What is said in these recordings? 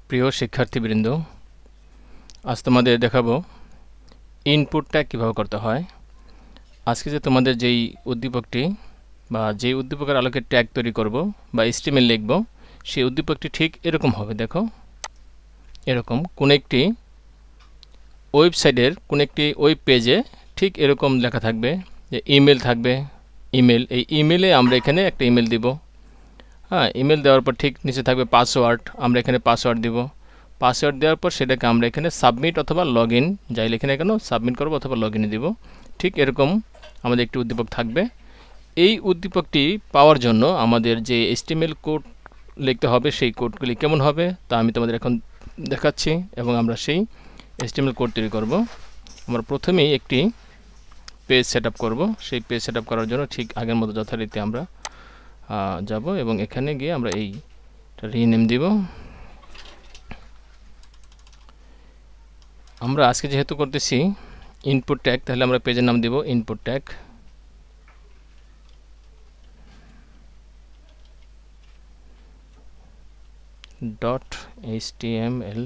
প্রিয় শিক্ষার্থীবৃন্দ, আজ তোমাদের দেখাবো ইনপুট ট্যাগ কীভাবে করতে হয়। আজকে যে তোমাদের যেই উদ্দীপকটি বা যেই উদ্দীপকের আলোকে ট্যাগ তৈরি করব বা HTML লিখব, সেই উদ্দীপকটি ঠিক এরকম হবে। দেখো, এরকম কোন একটি ওয়েবসাইটের কোন একটি ওয়েব পেজে ঠিক এরকম লেখা থাকবে যে ইমেল থাকবে। এই ইমেলে আমরা এখানে একটা ইমেল দিব। হ্যাঁ, ইমেল দেওয়ার পর ঠিক নিচে থাকবে পাসওয়ার্ড, আমরা এখানে পাসওয়ার্ড দিব। পাসওয়ার্ড দেওয়ার পর সেটাকে আমরা এখানে সাবমিট অথবা লগ ইন, যাই লিখে না কেন সাবমিট করবো অথবা লগ ইনে দিব। ঠিক এরকম আমাদের একটি উদ্দীপক থাকবে। এই উদ্দীপকটি পাওয়ার জন্য আমাদের যে HTML কোড লিখতে হবে, সেই কোডগুলি কেমন হবে তা আমি তোমাদের এখন দেখাচ্ছি এবং আমরা সেই HTML কোড তৈরি করব। আমরা প্রথমেই একটি পেজ সেট আপ করবো। সেই পেজ সেট আপ করার জন্য ঠিক আগের মতো যথারীতি আমরা যাব এবং এখানে গিয়ে আমরা এইটা রিনেম দিব। আমরা আজকে যেহেতু করতেছি ইনপুট ট্যাগ, তাহলে আমরা পেজের নাম দিব ইনপুট ট্যাগ। .html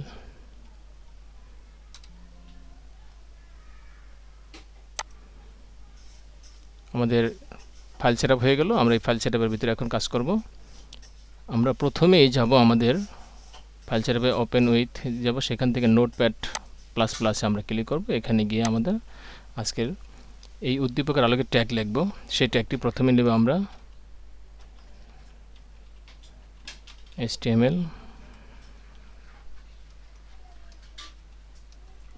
আমাদের ফাইল সেটআপ হয়ে গেল। আমরা এই ফাইল সেটআপের ভিতরে এখন কাজ করব। আমরা প্রথমেই যাব আমাদের ফাইল সেটআপে ওপেন উইথ যাব, সেখান থেকে নোটপ্যাড প্লাস প্লাসে আমরা ক্লিক করব। এখানে গিয়ে আমাদের আজকের এই উদ্দীপকের আলোকে ট্যাগ লিখব। সেই ট্যাগটি প্রথমে নেব আমরা HTML।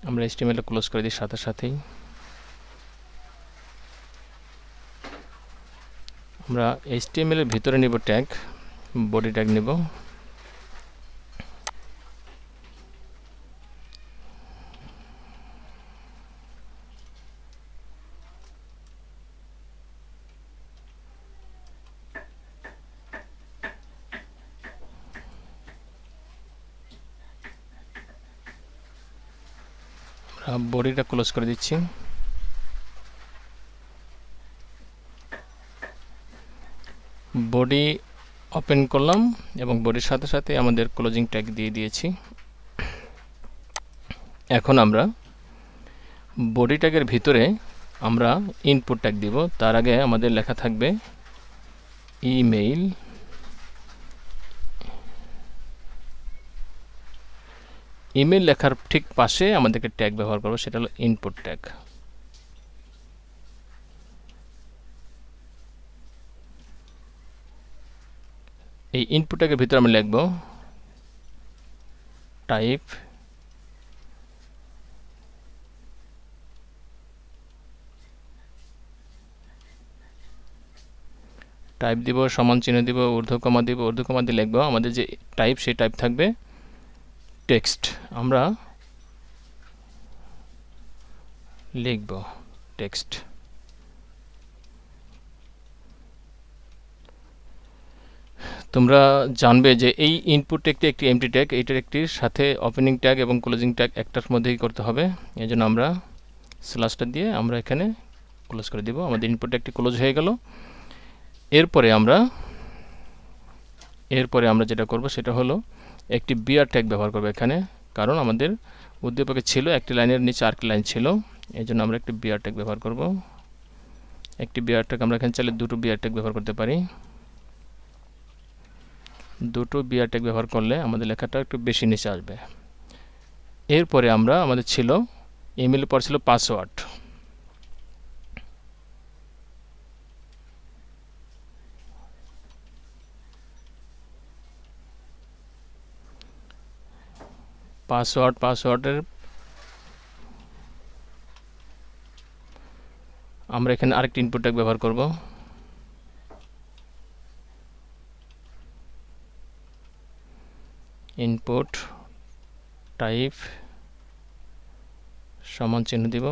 আমরা HTML ক্লোজ করে দিই সাথে সাথেই। আমরা HTML এর ভিতরে নিব ট্যাগ, বডি ট্যাগ নেব। বডিটা ক্লোজ করে দিচ্ছি। বডি ওপেন করলাম এবং বডির সাথে সাথে আমাদের ক্লোজিং ট্যাগ দিয়ে দিয়েছি। এখন আমরা বডি ট্যাগের ভিতরে আমরা ইনপুট ট্যাগ দিব। তার আগে আমাদের লেখা থাকবে ইমেইল। ইমেল লেখার ঠিক পাশে আমাদেরকে ট্যাগ ব্যবহার করব, সেটা হলো ইনপুট ট্যাগ। এই ইনপুট ট্যাগের ভিতরে আমরা লিখব টাইপ দিব, সমান চিহ্ন দিব, ঊর্ধ্বকমা দিব। ঊর্ধ্বকমা দিয়ে লিখব আমাদের যে টাইপ, সেই টাইপ থাকবে টেক্সট। আমরা লিখব টেক্সট। তোমরা জানবে যে এই ইনপুট ট্যাগটি একটি এমটি ট্যাগ, এইটার একটির সাথে ওপেনিং ট্যাগ এবং ক্লোজিং ট্যাগ একটার মধ্যেই করতে হবে। এই জন্য আমরা স্ল্যাশটা দিয়ে আমরা এখানে ক্লোজ করে দিব। আমাদের ইনপুট ট্যাগটি ক্লোজ হয়ে গেল। এরপরে আমরা যেটা করব সেটা হলো একটি বিআর ট্যাগ ব্যবহার করব এখানে, কারণ আমাদের উদ্দীপকে ছিল একটি লাইনের নিচে আরেকটি লাইন ছিল। এই জন্য আমরা একটি বিআর ট্যাগ ব্যবহার করব। একটি বিআর ট্যাগ আমরা এখানে চাইলে দুটো বিআর ট্যাগ ব্যবহার করতে পারি। দুটো বিআর ট্যাগ ব্যবহার করলে আমাদের লেখাটা একটু বেশি নিচে আসবে। এরপরে আমাদের ছিল ইমেইলের পর ছিল পাসওয়ার্ড। পাসওয়ার্ডের আমরা এখানে আরেকটি ইনপুট ট্যাগ ব্যবহার করব। ইনপুট টাইপ সমান চিহ্ন দিব,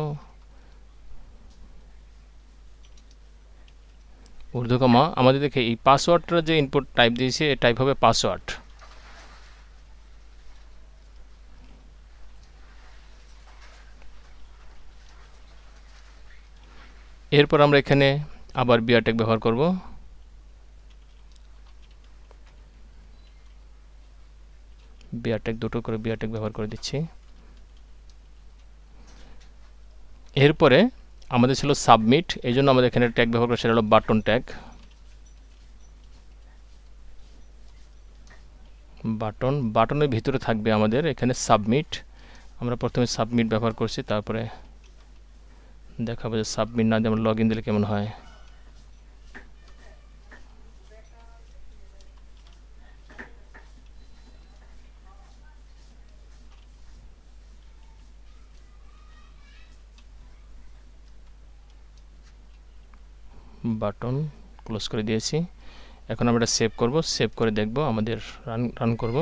ঊর্ধ্বকমা। আমাদের দেখে এই পাসওয়ার্ডটা যে ইনপুট টাইপ দিয়েছে, এই টাইপ হবে পাসওয়ার্ড। এরপর আমরা এখানে আবার বিআর ট্যাগ ব্যবহার করব। বিআর ট্যাগ দুটো করে বিআর ট্যাগ ব্যবহার করে দিচ্ছি। এরপরে আমাদের ছিল সাবমিট, এই জন্য আমাদের এখানে ট্যাগ ব্যবহার করে, সেটা হলো বাটন ট্যাগ। বাটনের ভিতরে থাকবে আমাদের এখানে সাবমিট। আমরা প্রথমে সাবমিট ব্যবহার করছি, তারপরে দেখাবো যে সাবমিট না দিয়ে আমরা লগ ইন দিলে কেমন হয়। বাটন ক্লোজ করে দিয়েছি। এখন আমরা সেভ করব, সেভ করে দেখব, আমাদের রান করব।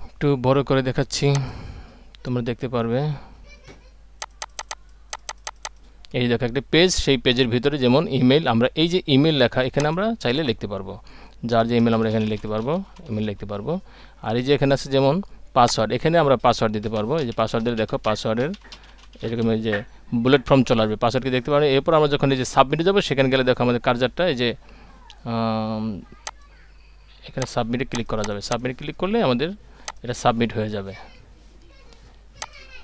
একটু বড় করে দেখাচ্ছি, তোমরা দেখতে পারবে। এই দেখো একটা পেজ, সেই পেজের ভিতরে যেমন ইমেল, আমরা এই যে ইমেল লেখা এখানে আমরা চাইলে লিখতে পারবো, যার যে ইমেল আমরা এখানে লিখতে পারবো, ইমেল লিখতে পারবো। আর এই যে এখানে আছে যেমন পাসওয়ার্ড, এখানে আমরা পাসওয়ার্ড দিতে পারবো। এই যে পাসওয়ার্ড দিলে দেখো পাসওয়ার্ডের এরকম এই যে বুলেট ফর্ম চলে আসবে, পাসওয়ার্ডকে দেখতে পারবে। এরপর আমরা যখন এই যে সাবমিটে যাবো, সেখানে গেলে দেখো আমাদের কার্সারটা এই যে এখানে সাবমিটে ক্লিক করা যাবে। সাবমিটে ক্লিক করলে আমাদের এটা সাবমিট হয়ে যাবে।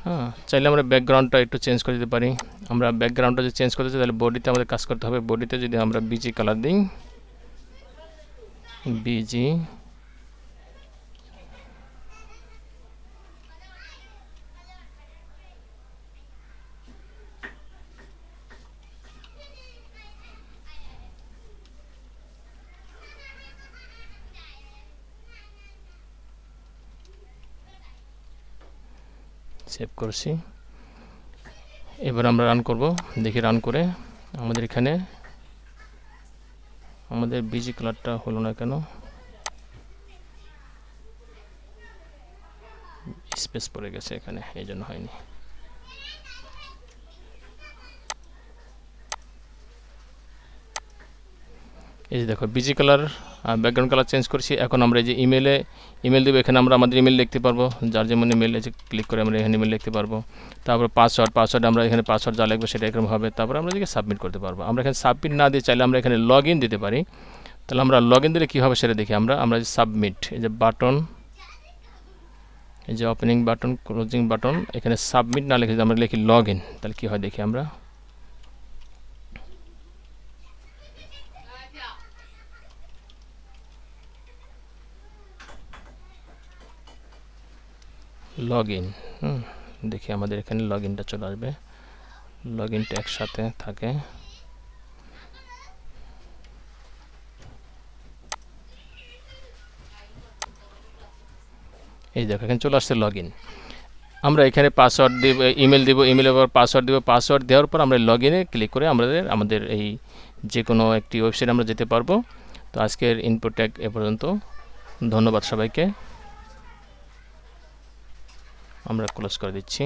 হ্যাঁ, চাইলে আমরা ব্যাকগ্রাউন্ডটা একটু চেঞ্জ করে দিতে পারি। আমরা ব্যাকগ্রাউন্ডটা যদি চেঞ্জ করতে চাই তাহলে বডিতে আমাদের কাজ করতে হবে। বডিতে যদি আমরা বিজি কালার দিই, বিজি, সেভ করছি। এবার আমরা রান করব, দেখি রান করে আমাদের এখানে আমাদের বিজি কালারটা হলো না কেন, স্পেস পড়ে গেছে এখানে, এই জন্য হয়নি। এই যে দেখো busy colour, background colour change করছি। এখন আমরা এই যে ইমেল দেবো, এখানে আমরা আমাদের ইমেল লিখতে পারবো, যার যেমন ইমেল আছে ক্লিক করে আমরা এখানে ইমেল লিখতে পারবো। তারপর পাসওয়ার্ড আমরা এখানে পাসওয়ার্ড যা লিখবো সেটা এরকম হবে। তারপর আমরা এদিকে সাবমিট করতে পারবো। আমরা এখানে সাবমিট না দিয়ে চাইলে আমরা এখানে লগ ইন দিতে পারি। তাহলে আমরা লগ ইন দিলে কী হবে সেটা দেখি। আমরা যে সাবমিট, এই যে বাটন, এই যে ওপেনিং বাটন, ক্লোজিং বাটন, এখানে সাবমিট না লিখে যদি আমরা লিখি লগ ইন, তাহলে কী হয় দেখি আমরা। লগ ইন, দেখি আমাদের এখানে লগ ইনটা চলে আসবে। লগ ইনটা একসাথে থাকে। এই দেখো এখানে চলে আসছে লগ ইন। আমরা এখানে পাসওয়ার্ড দিব, ইমেল দিব, ইমেলের পর পাসওয়ার্ড দিব। পাসওয়ার্ড দেওয়ার পর আমরা লগ ইনে ক্লিক করে আমাদের এই যে কোনো একটি ওয়েবসাইটে আমরা যেতে পারবো। তো আজকের ইনপুট ট্যাগ এ পর্যন্ত। ধন্যবাদ সবাইকে। আমরা ক্লোজ করে দিচ্ছি।